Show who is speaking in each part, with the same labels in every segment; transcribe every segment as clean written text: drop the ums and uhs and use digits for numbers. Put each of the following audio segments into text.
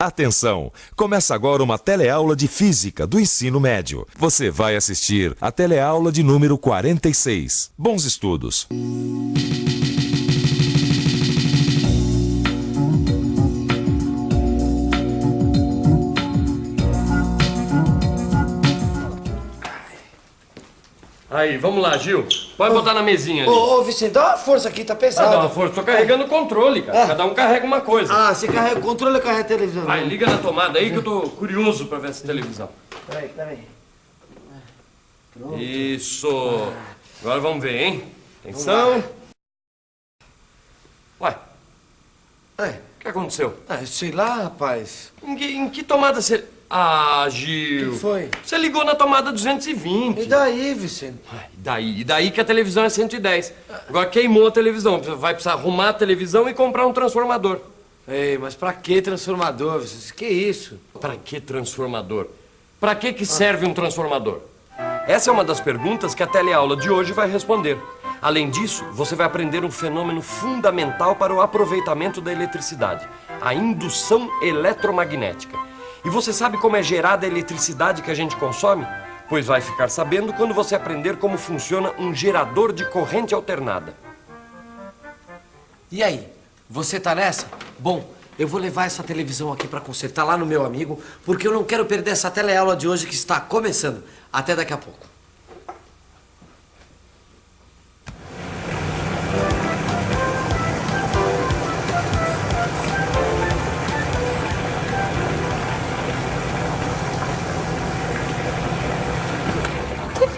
Speaker 1: Atenção! Começa agora uma teleaula de Física do ensino médio. Você vai assistir a teleaula de número 46. Bons estudos!
Speaker 2: Aí, vamos lá, Gil. Pode botar na mesinha ali.
Speaker 3: Ô, Vicente, dá uma força aqui, tá pesado.
Speaker 2: Dá uma força. Tô carregando o controle, cara. Cada um carrega uma coisa.
Speaker 3: Ah, você carrega o controle, eu carrego a televisão.
Speaker 2: Vai, liga na tomada aí que eu tô curioso pra ver essa televisão.
Speaker 3: Peraí.
Speaker 2: Pronto. Isso. Agora vamos ver, hein? Atenção. Ué, o que aconteceu?
Speaker 3: Sei lá, rapaz.
Speaker 2: Em que tomada você... Ah, Gil.
Speaker 3: O que foi?
Speaker 2: Você ligou na tomada 220.
Speaker 3: E daí, Vicente?
Speaker 2: E daí que a televisão é 110. Agora queimou a televisão. Vai precisar arrumar a televisão e comprar um transformador.
Speaker 3: Ei, mas pra que transformador, Vicente? Que isso?
Speaker 2: Pra que transformador? Pra que serve um transformador? Essa é uma das perguntas que a teleaula de hoje vai responder. Além disso, você vai aprender um fenômeno fundamental para o aproveitamento da eletricidade: a indução eletromagnética. E você sabe como é gerada a eletricidade que a gente consome? Pois vai ficar sabendo quando você aprender como funciona um gerador de corrente alternada.
Speaker 3: E aí, você tá nessa? Bom, eu vou levar essa televisão aqui pra consertar lá no meu amigo, porque eu não quero perder essa teleaula de hoje que está começando. Até daqui a pouco.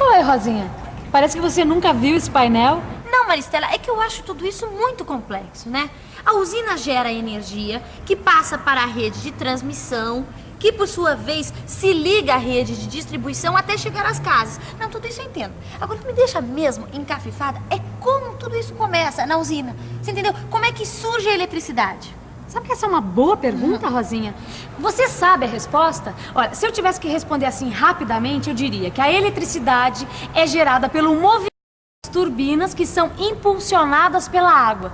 Speaker 4: Oi, Rosinha. Parece que você nunca viu esse painel.
Speaker 5: Não, Maristela, é que eu acho tudo isso muito complexo, né? A usina gera energia que passa para a rede de transmissão, que por sua vez se liga à rede de distribuição até chegar às casas. Não, tudo isso eu entendo. Agora, o que me deixa mesmo encafifada é como tudo isso começa na usina. Você entendeu? Como é que surge a eletricidade?
Speaker 4: Sabe que essa é uma boa pergunta, Rosinha? Você sabe a resposta? Olha, se eu tivesse que responder assim rapidamente, eu diria que a eletricidade é gerada pelo movimento das turbinas que são impulsionadas pela água.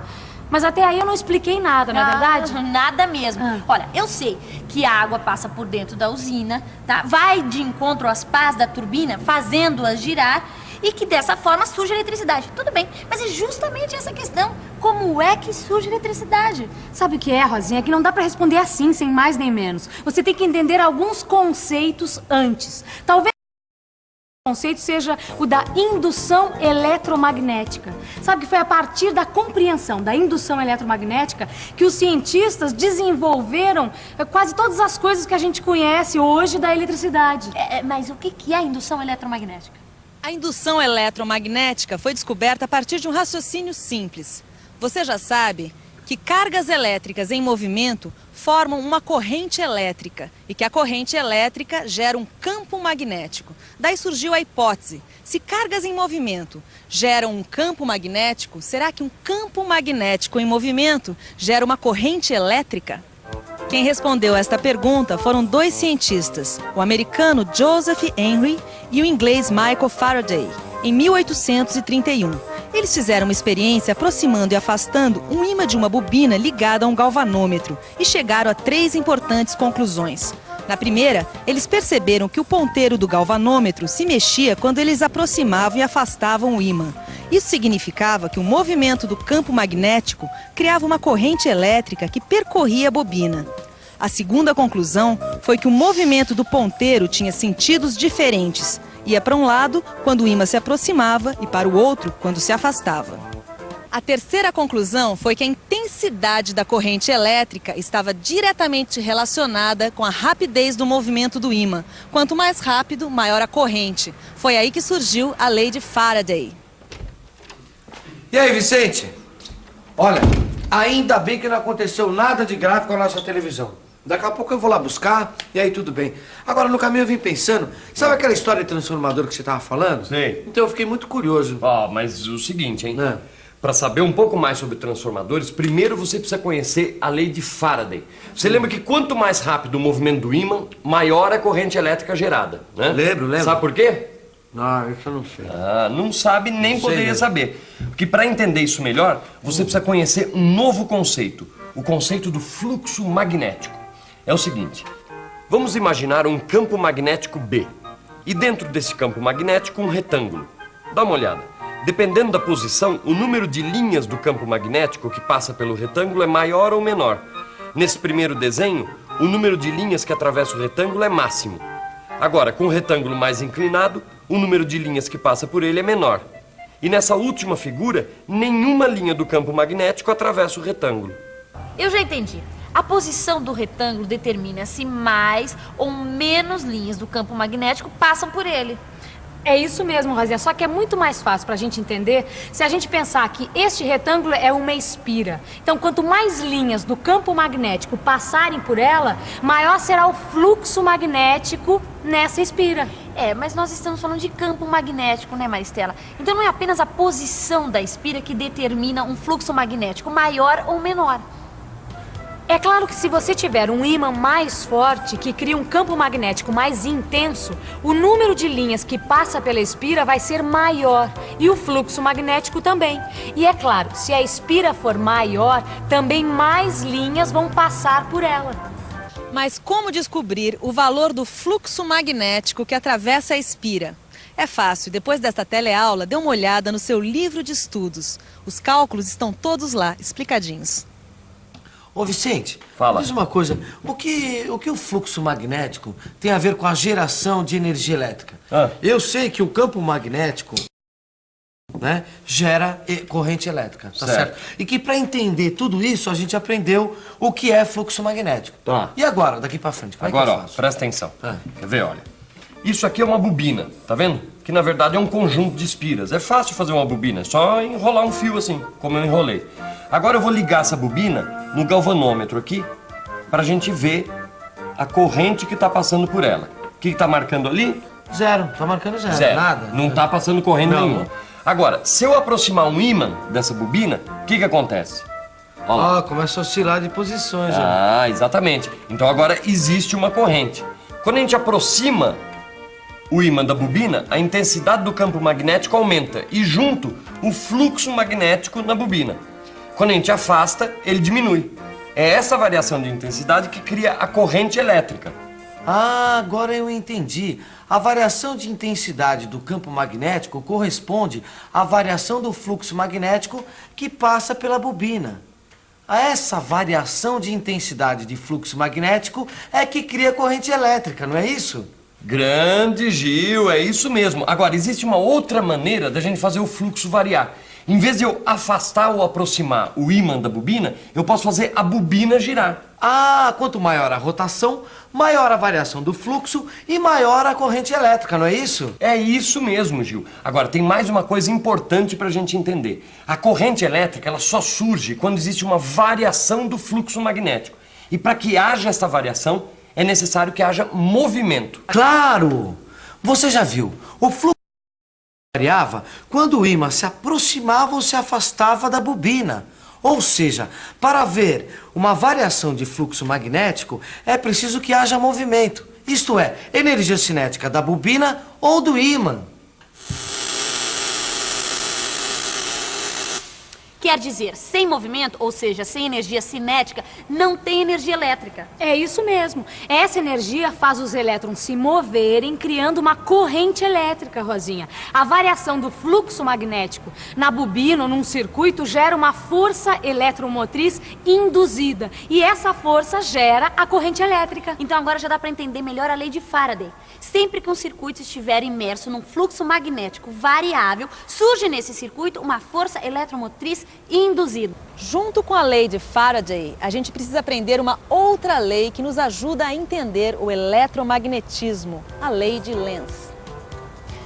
Speaker 4: Mas até aí eu não expliquei nada, não é verdade?
Speaker 5: Nada mesmo. Olha, eu sei que a água passa por dentro da usina, tá? Vai de encontro às pás da turbina, fazendo-as girar, e que dessa forma surge a eletricidade. Tudo bem, mas é justamente essa questão. Como é que surge a eletricidade?
Speaker 4: Sabe o que é, Rosinha? É que não dá pra responder assim, sem mais nem menos. Você tem que entender alguns conceitos antes. Talvez o conceito seja o da indução eletromagnética. Sabe que foi a partir da compreensão da indução eletromagnética que os cientistas desenvolveram quase todas as coisas que a gente conhece hoje da eletricidade.
Speaker 5: Mas o que é a indução eletromagnética?
Speaker 6: A indução eletromagnética foi descoberta a partir de um raciocínio simples. Você já sabe que cargas elétricas em movimento formam uma corrente elétrica e que a corrente elétrica gera um campo magnético. Daí surgiu a hipótese: se cargas em movimento geram um campo magnético, será que um campo magnético em movimento gera uma corrente elétrica? Quem respondeu esta pergunta foram dois cientistas, o americano Joseph Henry e o inglês Michael Faraday, em 1831. Eles fizeram uma experiência aproximando e afastando um ímã de uma bobina ligada a um galvanômetro e chegaram a 3 importantes conclusões. Na primeira, eles perceberam que o ponteiro do galvanômetro se mexia quando eles aproximavam e afastavam o ímã. Isso significava que o movimento do campo magnético criava uma corrente elétrica que percorria a bobina. A segunda conclusão foi que o movimento do ponteiro tinha sentidos diferentes. Ia para um lado quando o ímã se aproximava e para o outro quando se afastava. A terceira conclusão foi que a intensidade da corrente elétrica estava diretamente relacionada com a rapidez do movimento do ímã. Quanto mais rápido, maior a corrente. Foi aí que surgiu a lei de Faraday.
Speaker 3: E aí, Vicente? Olha, ainda bem que não aconteceu nada de grave com a nossa televisão. Daqui a pouco eu vou lá buscar e aí tudo bem. Agora, no caminho eu vim pensando, sabe aquela história de transformador que você estava falando?
Speaker 2: Sei.
Speaker 3: Então eu fiquei muito curioso.
Speaker 2: Mas o seguinte, hein? Para saber um pouco mais sobre transformadores, primeiro você precisa conhecer a lei de Faraday. Você lembra que quanto mais rápido o movimento do ímã, maior a corrente elétrica gerada, né?
Speaker 3: Lembro.
Speaker 2: Sabe por quê?
Speaker 3: Não, isso eu não sei.
Speaker 2: Não sabe nem poderia saber. Porque para entender isso melhor, você precisa conhecer um novo conceito. O conceito do fluxo magnético. É o seguinte, vamos imaginar um campo magnético B. E dentro desse campo magnético um retângulo. Dá uma olhada. Dependendo da posição, o número de linhas do campo magnético que passa pelo retângulo é maior ou menor. Nesse primeiro desenho, o número de linhas que atravessa o retângulo é máximo. Agora, com o retângulo mais inclinado, o número de linhas que passa por ele é menor. E nessa última figura, nenhuma linha do campo magnético atravessa o retângulo.
Speaker 5: Eu já entendi. A posição do retângulo determina se mais ou menos linhas do campo magnético passam por ele.
Speaker 4: É isso mesmo, Rosinha, só que é muito mais fácil pra gente entender se a gente pensar que este retângulo é uma espira. Então, quanto mais linhas do campo magnético passarem por ela, maior será o fluxo magnético nessa espira.
Speaker 5: Mas nós estamos falando de campo magnético, né, Maristela? Então não é apenas a posição da espira que determina um fluxo magnético maior ou menor.
Speaker 4: É claro que se você tiver um ímã mais forte, que cria um campo magnético mais intenso, o número de linhas que passa pela espira vai ser maior e o fluxo magnético também. E é claro, se a espira for maior, também mais linhas vão passar por ela.
Speaker 6: Mas como descobrir o valor do fluxo magnético que atravessa a espira? É fácil, depois desta teleaula, dê uma olhada no seu livro de estudos. Os cálculos estão todos lá, explicadinhos.
Speaker 3: Ô Vicente,
Speaker 2: Fala.
Speaker 3: diz uma coisa, o que o fluxo magnético tem a ver com a geração de energia elétrica? Eu sei que o campo magnético, né, gera corrente elétrica, tá certo? E que para entender tudo isso a gente aprendeu o que é fluxo magnético.
Speaker 2: Tá.
Speaker 3: E agora, daqui para frente, como é que
Speaker 2: Agora,
Speaker 3: eu
Speaker 2: ó,
Speaker 3: faço?
Speaker 2: presta atenção. Quer ver, olha. Isso aqui é uma bobina, tá vendo? Que na verdade é um conjunto de espiras. É fácil fazer uma bobina, é só enrolar um fio assim, como eu enrolei. Agora eu vou ligar essa bobina no galvanômetro aqui, pra gente ver a corrente que tá passando por ela. O que tá marcando ali?
Speaker 3: Zero, tá marcando zero,
Speaker 2: Zero.
Speaker 3: nada.
Speaker 2: Não tá passando corrente
Speaker 3: Não.
Speaker 2: nenhuma. Agora, se eu aproximar um ímã dessa bobina, o que acontece? Ó lá.
Speaker 3: Ó, começa a oscilar de posições.
Speaker 2: Ah, exatamente. Então agora existe uma corrente. Quando a gente aproxima o ímã da bobina, a intensidade do campo magnético aumenta e junto o fluxo magnético na bobina. Quando a gente afasta, ele diminui. É essa variação de intensidade que cria a corrente elétrica.
Speaker 3: Ah, agora eu entendi. A variação de intensidade do campo magnético corresponde à variação do fluxo magnético que passa pela bobina. Essa variação de intensidade de fluxo magnético é que cria corrente elétrica, não é isso?
Speaker 2: Grande Gil, é isso mesmo. Agora, existe uma outra maneira da gente fazer o fluxo variar. Em vez de eu afastar ou aproximar o ímã da bobina, eu posso fazer a bobina girar.
Speaker 3: Ah, quanto maior a rotação, maior a variação do fluxo e maior a corrente elétrica, não é isso?
Speaker 2: É isso mesmo, Gil. Agora, tem mais uma coisa importante pra gente entender. A corrente elétrica, ela só surge quando existe uma variação do fluxo magnético. E para que haja essa variação, é necessário que haja movimento.
Speaker 3: Claro! Você já viu, o fluxo variava quando o ímã se aproximava ou se afastava da bobina. Ou seja, para ver uma variação de fluxo magnético, é preciso que haja movimento. Isto é, energia cinética da bobina ou do ímã.
Speaker 5: Quer dizer, sem movimento, ou seja, sem energia cinética, não tem energia elétrica.
Speaker 4: É isso mesmo. Essa energia faz os elétrons se moverem, criando uma corrente elétrica, Rosinha. A variação do fluxo magnético na bobina ou num circuito gera uma força eletromotriz induzida. E essa força gera a corrente elétrica.
Speaker 5: Então agora já dá para entender melhor a lei de Faraday. Sempre que um circuito estiver imerso num fluxo magnético variável, surge nesse circuito uma força eletromotriz induzida.
Speaker 6: Junto com a lei de Faraday, a gente precisa aprender uma outra lei que nos ajuda a entender o eletromagnetismo, a lei de Lenz.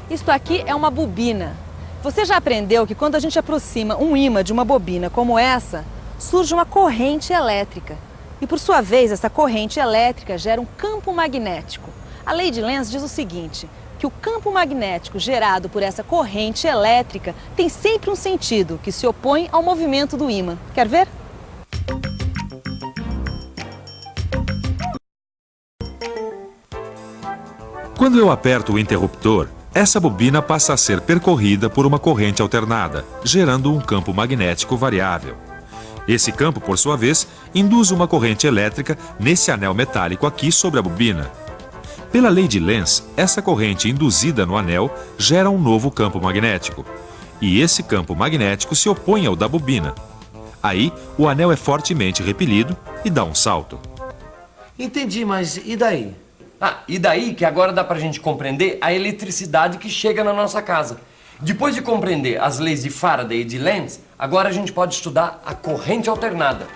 Speaker 6: Isto aqui é uma bobina. Você já aprendeu que quando a gente aproxima um ímã de uma bobina como essa, surge uma corrente elétrica. E por sua vez, essa corrente elétrica gera um campo magnético. A lei de Lenz diz o seguinte, que o campo magnético gerado por essa corrente elétrica tem sempre um sentido que se opõe ao movimento do ímã. Quer ver?
Speaker 1: Quando eu aperto o interruptor, essa bobina passa a ser percorrida por uma corrente alternada, gerando um campo magnético variável. Esse campo, por sua vez, induz uma corrente elétrica nesse anel metálico aqui sobre a bobina. Pela lei de Lenz, essa corrente induzida no anel gera um novo campo magnético. E esse campo magnético se opõe ao da bobina. Aí, o anel é fortemente repelido e dá um salto.
Speaker 3: Entendi, mas e daí?
Speaker 2: E daí que agora dá pra gente compreender a eletricidade que chega na nossa casa. Depois de compreender as leis de Faraday e de Lenz, agora a gente pode estudar a corrente alternada.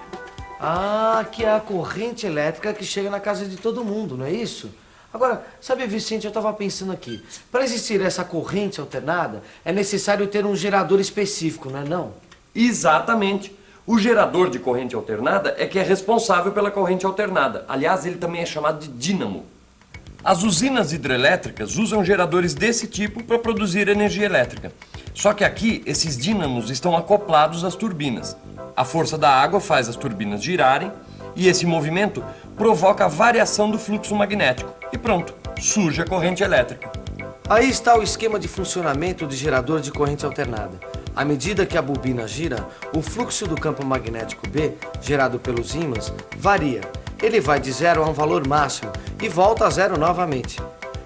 Speaker 3: Que é a corrente elétrica que chega na casa de todo mundo, não é isso? Agora, sabe, Vicente, eu estava pensando aqui. Para existir essa corrente alternada, é necessário ter um gerador específico, não é não?
Speaker 2: Exatamente. O gerador de corrente alternada é que é responsável pela corrente alternada. Aliás, ele também é chamado de dínamo. As usinas hidrelétricas usam geradores desse tipo para produzir energia elétrica. Só que aqui, esses dínamos estão acoplados às turbinas. A força da água faz as turbinas girarem e esse movimento provoca a variação do fluxo magnético. E pronto, surge a corrente elétrica.
Speaker 3: Aí está o esquema de funcionamento do gerador de corrente alternada. À medida que a bobina gira, o fluxo do campo magnético B, gerado pelos ímãs, varia. Ele vai de 0 a um valor máximo e volta a 0 novamente.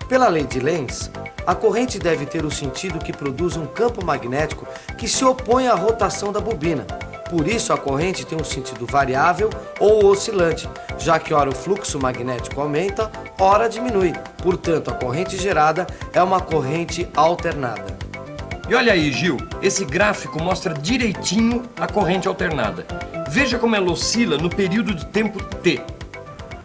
Speaker 3: Pela lei de Lenz, a corrente deve ter o sentido que produz um campo magnético que se opõe à rotação da bobina. Por isso, a corrente tem um sentido variável ou oscilante, já que ora o fluxo magnético aumenta, ora diminui. Portanto, a corrente gerada é uma corrente alternada.
Speaker 2: E olha aí, Gil, esse gráfico mostra direitinho a corrente alternada. Veja como ela oscila no período de tempo T.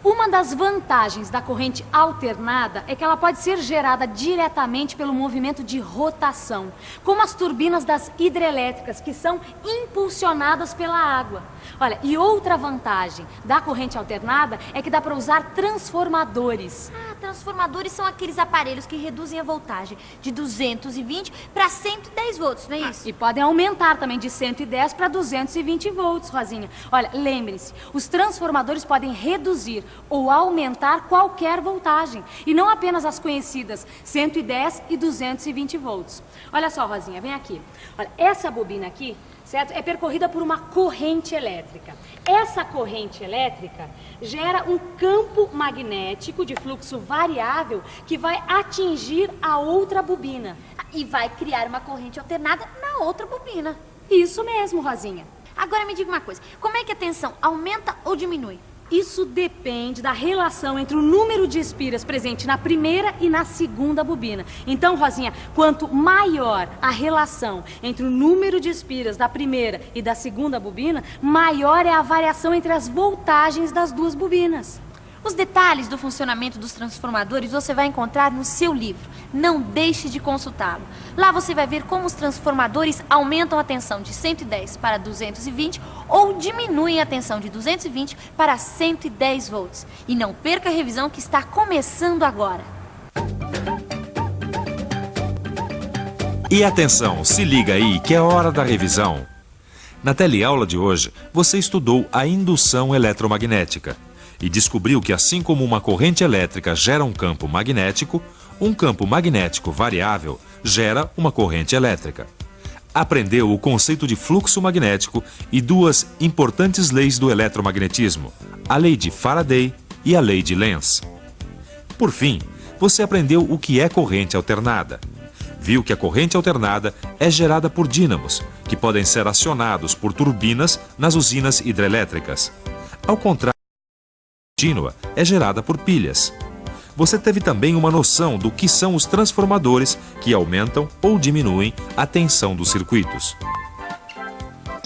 Speaker 4: Uma das vantagens da corrente alternada é que ela pode ser gerada diretamente pelo movimento de rotação, como as turbinas das hidrelétricas, que são impulsionadas pela água. Olha, e outra vantagem da corrente alternada é que dá para usar transformadores.
Speaker 5: Transformadores são aqueles aparelhos que reduzem a voltagem de 220 para 110 volts, não é isso?
Speaker 4: E podem aumentar também de 110 para 220 volts, Rosinha. Olha, lembre-se, os transformadores podem reduzir ou aumentar qualquer voltagem, e não apenas as conhecidas 110 e 220 volts. Olha só, Rosinha, vem aqui. Olha, essa bobina aqui, certo? É percorrida por uma corrente elétrica. Essa corrente elétrica gera um campo magnético de fluxo variável que vai atingir a outra bobina.
Speaker 5: E vai criar uma corrente alternada na outra bobina.
Speaker 4: Isso mesmo, Rosinha.
Speaker 5: Agora me diga uma coisa, como é que a tensão aumenta ou diminui?
Speaker 4: Isso depende da relação entre o número de espiras presente na primeira e na segunda bobina. Então, Rosinha, quanto maior a relação entre o número de espiras da primeira e da segunda bobina, maior é a variação entre as voltagens das duas bobinas.
Speaker 5: Os detalhes do funcionamento dos transformadores você vai encontrar no seu livro. Não deixe de consultá-lo. Lá você vai ver como os transformadores aumentam a tensão de 110 para 220 ou diminuem a tensão de 220 para 110 volts. E não perca a revisão que está começando agora.
Speaker 1: E atenção, se liga aí que é hora da revisão. Na teleaula de hoje, você estudou a indução eletromagnética e descobriu que, assim como uma corrente elétrica gera um campo magnético variável gera uma corrente elétrica. Aprendeu o conceito de fluxo magnético e duas importantes leis do eletromagnetismo, a lei de Faraday e a lei de Lenz. Por fim, você aprendeu o que é corrente alternada. Viu que a corrente alternada é gerada por dínamos, que podem ser acionados por turbinas nas usinas hidrelétricas. Ao contrário, contínua é gerada por pilhas. Você teve também uma noção do que são os transformadores que aumentam ou diminuem a tensão dos circuitos.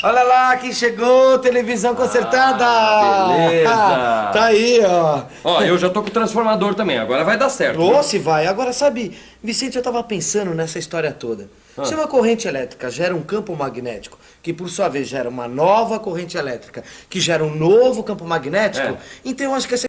Speaker 3: Olha lá, quem chegou, televisão consertada!
Speaker 2: Beleza!
Speaker 3: Tá aí, ó.
Speaker 2: Ó, eu já tô com o transformador também, agora vai dar certo.
Speaker 3: Ô, se vai. Agora, sabe, Vicente, eu tava pensando nessa história toda. Se uma corrente elétrica gera um campo magnético, que por sua vez gera uma nova corrente elétrica, que gera um novo campo magnético, então eu acho que essa...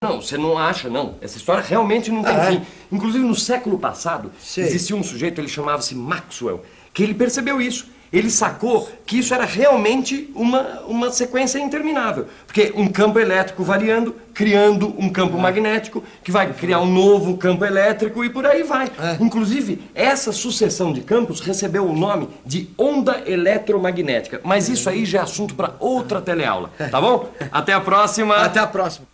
Speaker 2: Não, você não acha, não. Essa história realmente não tem fim. Inclusive, no século passado, existia um sujeito, ele chamava-se Maxwell, que ele percebeu isso. ele sacou que isso era realmente uma sequência interminável. Porque um campo elétrico variando, criando um campo magnético, que vai criar um novo campo elétrico e por aí vai. Inclusive, essa sucessão de campos recebeu o nome de onda eletromagnética. Mas isso aí já é assunto para outra teleaula, tá bom? Até a próxima!
Speaker 3: Até a próxima!